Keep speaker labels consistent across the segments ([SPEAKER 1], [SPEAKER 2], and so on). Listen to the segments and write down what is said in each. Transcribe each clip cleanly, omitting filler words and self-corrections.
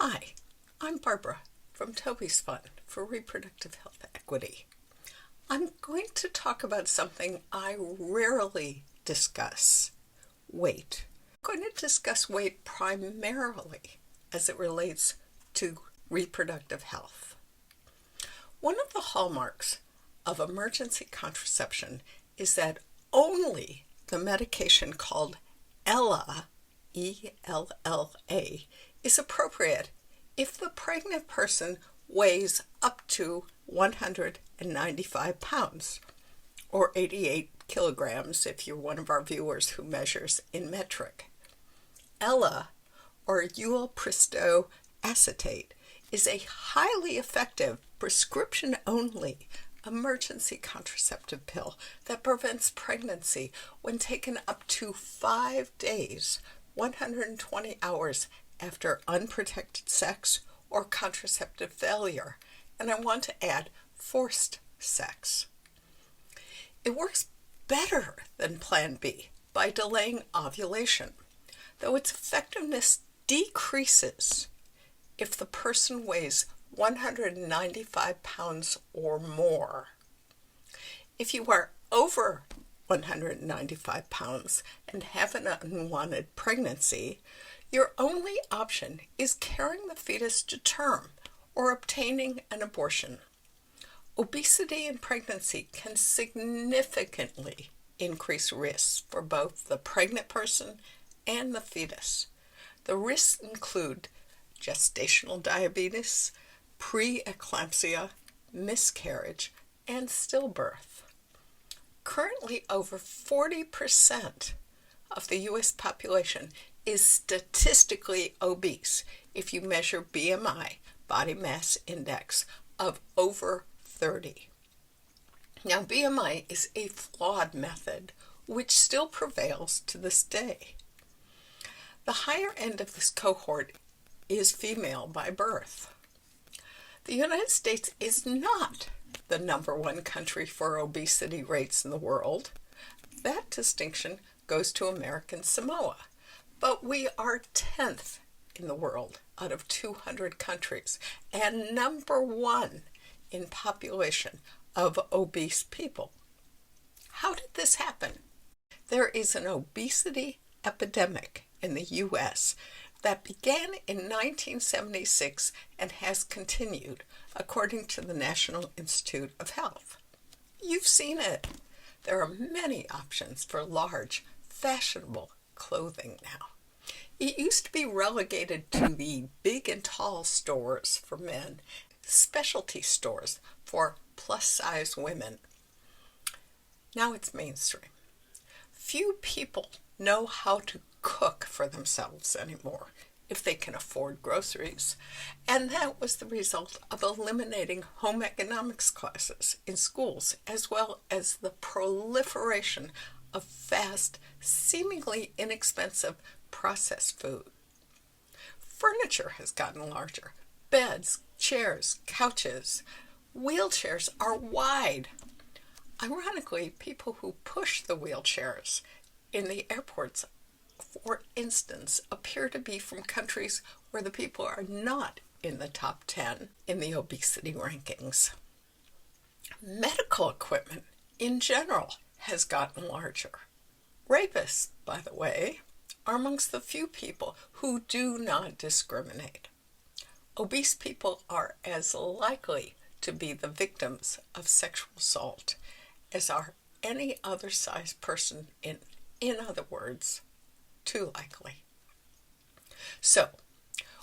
[SPEAKER 1] Hi, I'm Barbara from Toby's Fund for Reproductive Health Equity. I'm going to talk about something I rarely discuss, weight. I'm going to discuss weight primarily as it relates to reproductive health. One of the hallmarks of emergency contraception is that only the medication called ELA, E-L-L-A, is appropriate if the pregnant person weighs up to 195 pounds, or 88 kilograms if you're one of our viewers who measures in metric. ELA, or ulipristal acetate, is a highly effective prescription-only emergency contraceptive pill that prevents pregnancy when taken up to 5 days, 120 hours after unprotected sex or contraceptive failure, and I want to add forced sex. It works better than Plan B by delaying ovulation, though its effectiveness decreases if the person weighs 195 pounds or more. If you are over 195 pounds and have an unwanted pregnancy, your only option is carrying the fetus to term or obtaining an abortion. Obesity in pregnancy can significantly increase risks for both the pregnant person and the fetus. The risks include gestational diabetes, preeclampsia, miscarriage, and stillbirth. Currently, over 40% of the U.S. population is statistically obese if you measure BMI, body mass index, of over 30. Now, BMI is a flawed method which still prevails to this day. The higher end of this cohort is female by birth. The United States is not the #1 country for obesity rates in the world. That distinction goes to American Samoa. But we are 10th in the world out of 200 countries and #1 in population of obese people. How did this happen? There is an obesity epidemic in the U.S. that began in 1976 and has continued, according to the National Institute of Health. You've seen it. There are many options for large, fashionable clothing now. It used to be relegated to the big and tall stores for men, specialty stores for plus-size women. Now it's mainstream. Few people know how to cook for themselves anymore if they can afford groceries, and that was the result of eliminating home economics classes in schools, as well as the proliferation of fast, seemingly inexpensive processed food. Furniture has gotten larger. Beds, chairs, couches, wheelchairs are wide. Ironically, people who push the wheelchairs in the airports, for instance, appear to be from countries where the people are not in the top 10 in the obesity rankings. Medical equipment in general has gotten larger. Rapists, by the way, are amongst the few people who do not discriminate. Obese people are as likely to be the victims of sexual assault as are any other size person, in other words, too likely. So,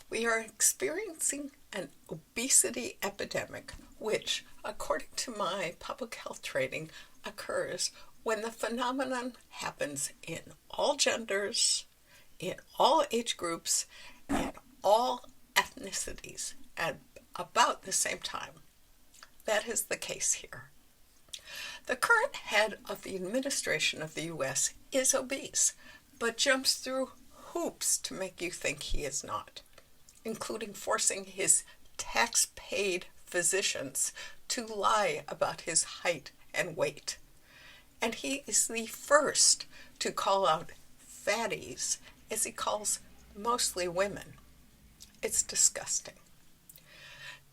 [SPEAKER 1] we are experiencing an obesity epidemic which, according to my public health training, occurs when the phenomenon happens in all genders, in all age groups, and all ethnicities at about the same time. That is the case here. The current head of the administration of the U.S. is obese, but jumps through hoops to make you think he is not, including forcing his tax-paid physicians to lie about his height and weight. And he is the first to call out fatties, as he calls mostly women. It's disgusting.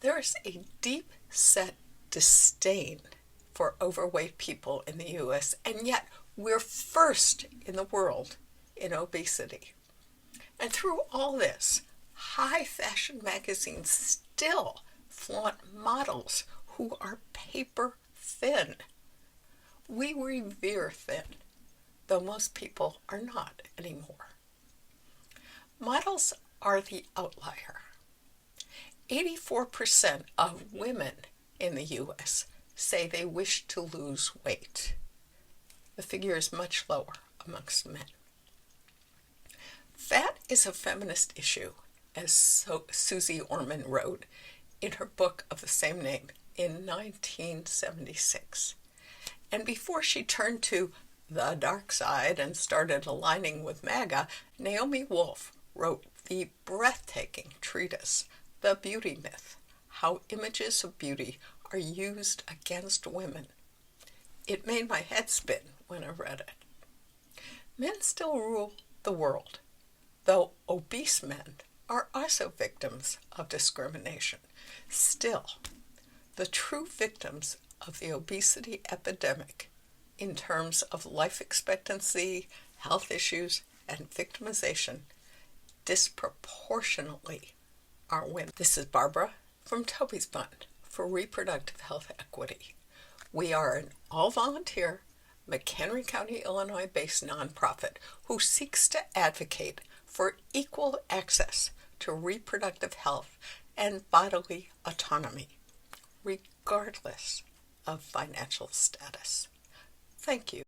[SPEAKER 1] There is a deep-set disdain for overweight people in the U.S., and yet we're first in the world in obesity. And through all this, high-fashion magazines still flaunt models who are paper thin. We revere thin, though most people are not anymore. Models are the outlier. 84% of women in the U.S. say they wish to lose weight. The figure is much lower amongst men. Fat is a feminist issue, as Susie Orman wrote in her book of the same name in 1976. And before she turned to the dark side and started aligning with MAGA, Naomi Wolf wrote the breathtaking treatise, The Beauty Myth, How Images of Beauty Are Used Against Women. It made my head spin when I read it. Men still rule the world, though obese men are also victims of discrimination. Still, the true victims of the obesity epidemic in terms of life expectancy, health issues, and victimization disproportionately are women. This is Barbara from Toby's Fund for Reproductive Health Equity. We are an all-volunteer, McHenry County, Illinois-based nonprofit who seeks to advocate for equal access to reproductive health and bodily autonomy, regardless of financial status. Thank you.